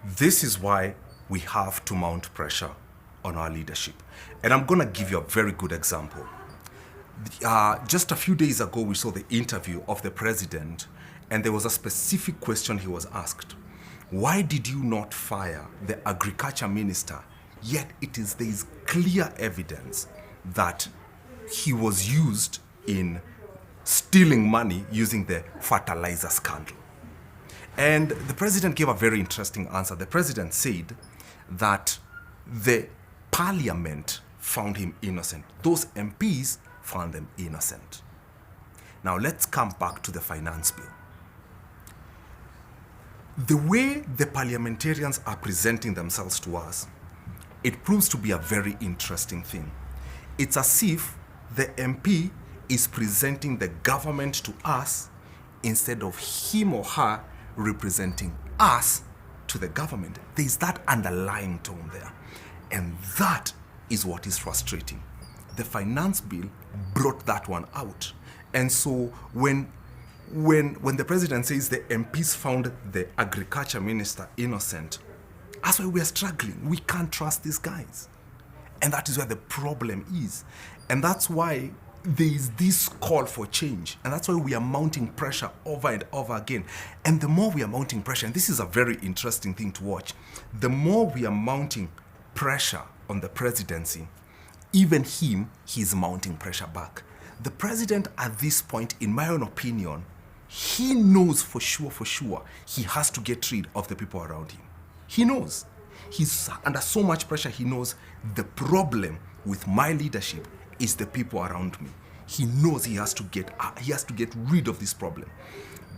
This is why we have to mount pressure on our leadership. And I'm going to give you a very good example. Just a few days ago, we saw the interview of the president, and there was a specific question he was asked. Why did you not fire the agriculture minister? Yet there is clear evidence that he was used in stealing money using the fertilizer scandal. And the president gave a very interesting answer. The president said that the parliament found him innocent. Those MPs found them innocent. Now let's come back to the finance bill. The way the parliamentarians are presenting themselves to us, it proves to be a very interesting thing. It's as if the MP is presenting the government to us instead of him or her representing us to the government. There is that underlying tone there. And that is what is frustrating. The finance bill brought that one out. And so when the president says the MPs found the agriculture minister innocent, that's why we are struggling. We can't trust these guys. And that is where the problem is. And that's why there is this call for change. And that's why we are mounting pressure over and over again. And the more we are mounting pressure, and this is a very interesting thing to watch, the more we are mounting pressure on the presidency, even he's mounting pressure back. The president at this point, in my own opinion, he knows for sure, he has to get rid of the people around him. He knows. He's under so much pressure, he knows the problem with my leadership is the people around me. He knows he has to get rid of this problem.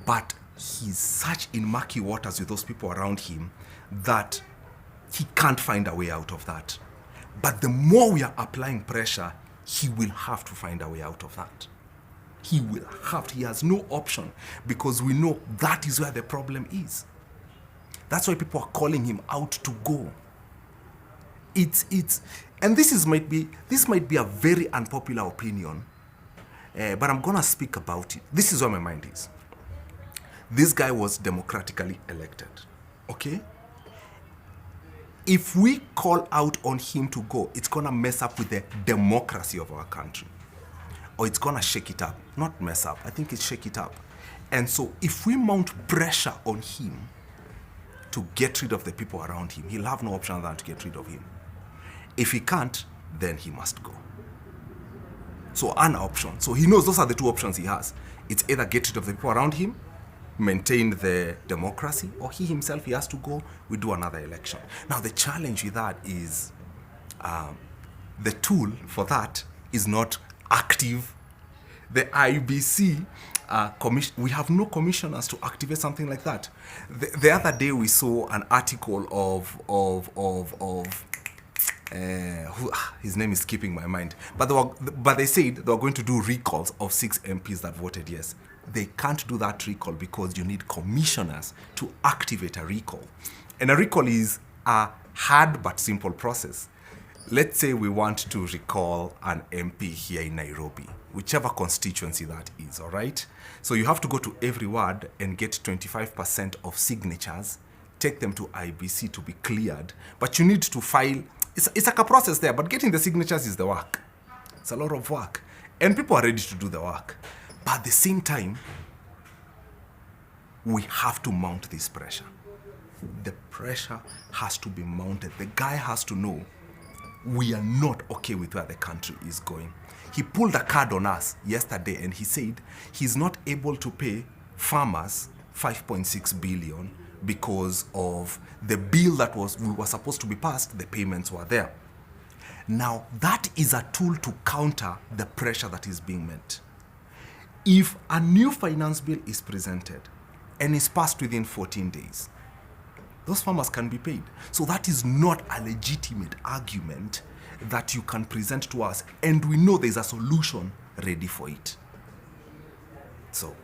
But he's such in murky waters with those people around him that he can't find a way out of that. But the more we are applying pressure, he will have to find a way out of that. He has no option, because we know that is where the problem is. That's why people are calling him out to go. And this might be a very unpopular opinion, but I'm gonna speak about it. This is where my mind is. This guy was democratically elected, okay? If we call out on him to go, it's gonna mess up with the democracy of our country. Or it's gonna shake it up. Not mess up, I think it's shake it up. And so if we mount pressure on him to get rid of the people around him, he'll have no option than to get rid of him. If he can't, then he must go. So an option. So he knows those are the two options he has. It's either get rid of the people around him, maintain the democracy, or he himself, he has to go, we do another election. Now the challenge with that is the tool for that is not active. The IBC we have no commissioners to activate something like that. The other day we saw an article of his name is skipping my mind, but they said they were going to do recalls of 6 MPs that voted yes. They can't do that recall because you need commissioners to activate a recall. And a recall is a hard but simple process. Let's say we want to recall an MP here in Nairobi, whichever constituency that is, all right? So you have to go to every ward and get 25% of signatures, take them to IBC to be cleared, but you need to file. It's like a process there, but getting the signatures is the work. It's a lot of work. And people are ready to do the work. But at the same time, we have to mount this pressure. The pressure has to be mounted. The guy has to know we are not okay with where the country is going. He pulled a card on us yesterday and he said he's not able to pay farmers 5.6 billion because of the bill that was supposed to be passed, the payments were there. Now, that is a tool to counter the pressure that is being met. If a new finance bill is presented and is passed within 14 days, those farmers can be paid. So that is not a legitimate argument that you can present to us, and we know there's a solution ready for it. So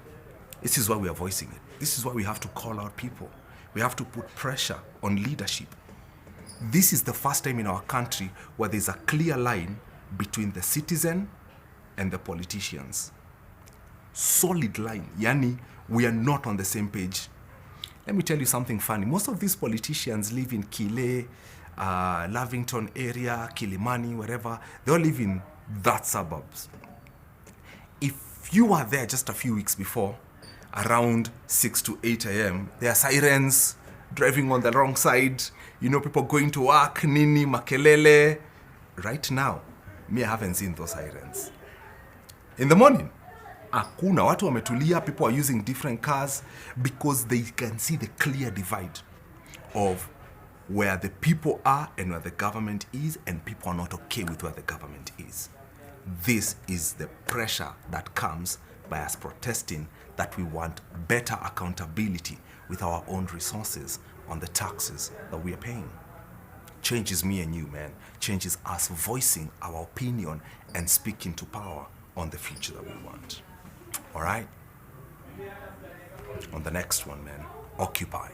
this is why we are voicing it. This is why we have to call out people. We have to put pressure on leadership. This is the first time in our country where there's a clear line between the citizen and the politicians. Solid line. Yani, we are not on the same page. Let me tell you something funny. Most of these politicians live in Kile, Lavington area, Kilimani, wherever. They all live in that suburbs. If you were there just a few weeks before, around 6 to 8 a.m., there are sirens, driving on the wrong side, people going to work, nini, makelele. Right now, me, I haven't seen those sirens. In the morning, hakuna, watu wametulia, people are using different cars because they can see the clear divide of where the people are and where the government is, and people are not okay with where the government is. This is the pressure that comes by us protesting that we want better accountability with our own resources on the taxes that we are paying. Change is me and you, man. Change is us voicing our opinion and speaking to power on the future that we want. All right? On the next one, man, Occupy.